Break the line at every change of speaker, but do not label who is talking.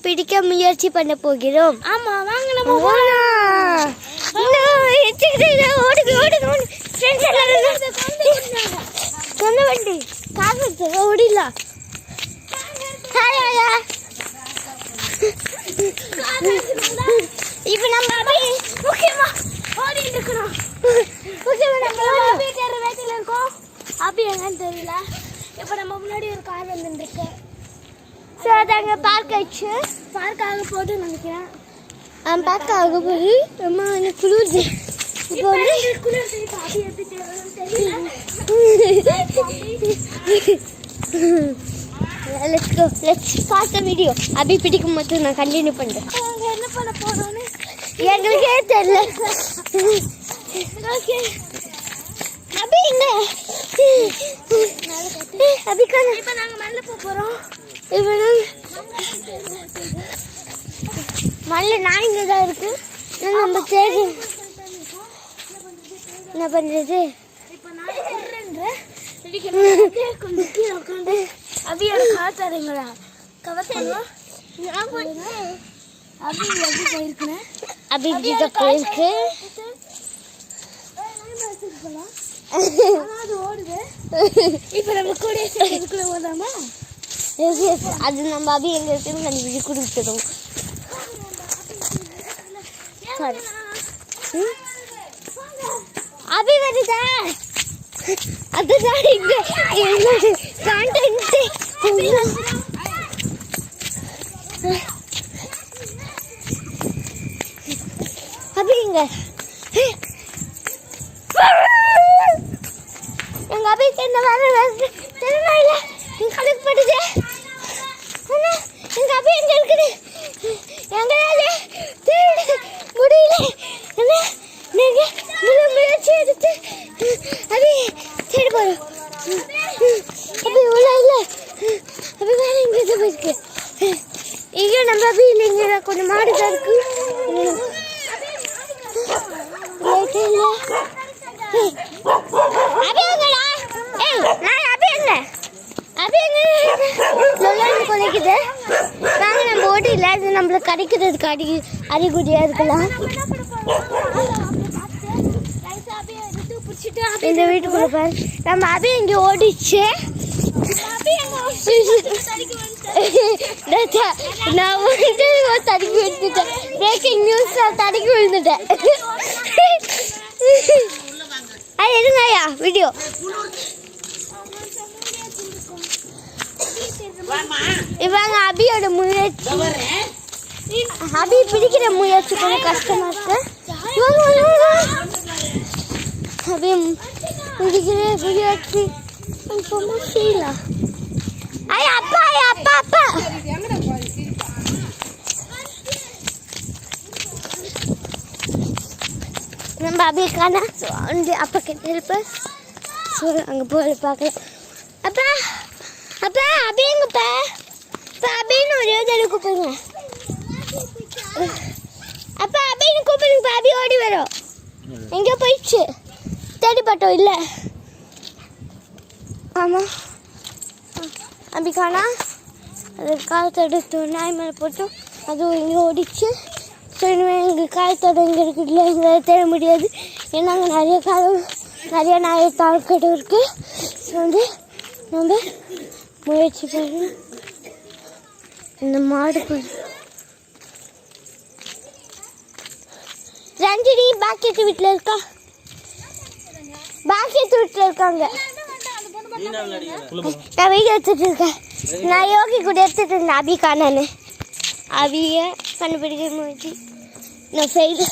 பிடிக்க முயற்சி பண்ண போகிறோம்.
ஆமா வாங்க நம்ம சொந்த வண்டி காசு ஓடிடலாம். இப்ப நம்ம முக்கியமா ஓடிட்டு இருக்கிறோம். வேட்டில இருக்கோம். அப்படி என்னன்னு தெரியல. இப்ப நம்ம முன்னாடி ஒரு கார் வந்துட்டு இருக்கு. ஸோ அதாங்க பார்க் ஆயிடுச்சு. பார்க் ஆக போகுதுன்னு நினைக்கிறேன். பார்க் ஆக போது ரொம்ப குளிர்து. இப்போ வந்து குளிர்து காபி எடுத்துட்டு தெரியல. Let's go. Let's start the video. அபி பிடிக்கும் போது நான் கண்டினியூ பண்றேன். என்ன பண்ண போறோம்னு எங்களுக்கே தெரியல. ஓகே அபி எங்க அபி காண. இப்போ நாங்க மல்ல போறோம். இப்போ மல்ல நாய்ங்க தான் இருக்கு. நம்ம தேடி என்ன பண்றது? இப்போ நான் சொல்றேன் கொஞ்சம் கீழே உட்காந்து அபியோட காத்தாருங்களா கவர் பண்ணுவோம். அபி எப்படி போயிருக்குன்னு அபி இப்படி போயிருக்கு. அது ஓடுது. இப்போ நம்ம கூட சேர்ந்துக்குள்ள ஓடாமா? அது நம்ம அபி எங்க இருக்குன்னு கண்டுபிடிச்சு கொடுத்துடும். அபி வருதா? அதுதான் இங்க என்னோட கான்டென்ட். அபி எங்க எங்க அபிக்கு என்ன வேலை தெரியல. எங்க கணக்கு படுது. எங்க அபி எங்க இருக்குது? எங்களால தேட முடியல. நீங்க முயற்சி எடுத்து அபி தேடி போறோம். அபி உள்ள இல்ல. அபி வேற எங்க போயிருக்கு? இங்க நம்ம அபி இல்லைங்க. கொஞ்சம் மாடு தான் இருக்கு. அபி எங்கடா? ஏய் நான் அபி எங்க? அபி எங்க லொல்லான்னு கொலைக்குது. வாங்க நம்ம ஓடில. அது நம்மள கடிக்கிறதுக்கு அறிகுறியா இருக்கலாம். இந்த வீட்டுக்குள்ள பாரு நம்ம அபி இங்க ஓடிச்சு. நான் வந்து தடுக்கி விழுந்துட்டேன். பிரேக்கிங் நியூஸ் தடுக்கி விழுந்துட்டேன். எடுங்கய்யா வீடியோ. இவங்க அபியோட முயற்சி. அபி பிடிக்கிற முயற்சி கொஞ்சம் கஷ்டமா இருக்கு. அபி பிடிக்கிற முயற்சி செய்யல. அப்பா அப்பா அப்பா நம்ம அபிக்கான அப்பா கிட்ட இருப்ப அங்க போய் பார்க்கலாம். அப்பா அப்பா அபி எங்கப்பா? அபின்னு ஒரே தடவை கூப்பிடுங்க. அப்பா அபின்னு கூப்பிடுங்க. அபி ஓடி வரும். எங்கே போயிடுச்சு? தேடி பார்த்தோம் இல்லை. ஆமாம் அபிக்கானா அது காலத்தோட நாய் மேலே போட்டோம். அதுவும் இங்கே ஓடிச்சு. ஸோ இனிமேல் எங்கள் காலத்தோட இங்கே இருக்குல்ல எங்களால் தேட முடியாது. ஏன்னா அங்கே நிறைய நாய் தாழ்கட்டும் இருக்குது. ஸோ வந்து நம்ம முயற்சி பண்ணணும். இந்த மாடுக்கு ரஞ்சினி பாக்கியத்து வீட்டில் இருக்கா? பாக்கியத்து வீட்டில் இருக்காங்க. நான் வீடியோ எடுத்துட்டு இருக்கேன். நான் யோகி கூட எடுத்துட்டு இருந்தேன் அபி காணான்னு. அபியை கண்டுபிடிக்க முயற்சி நான் ஃபெயில்.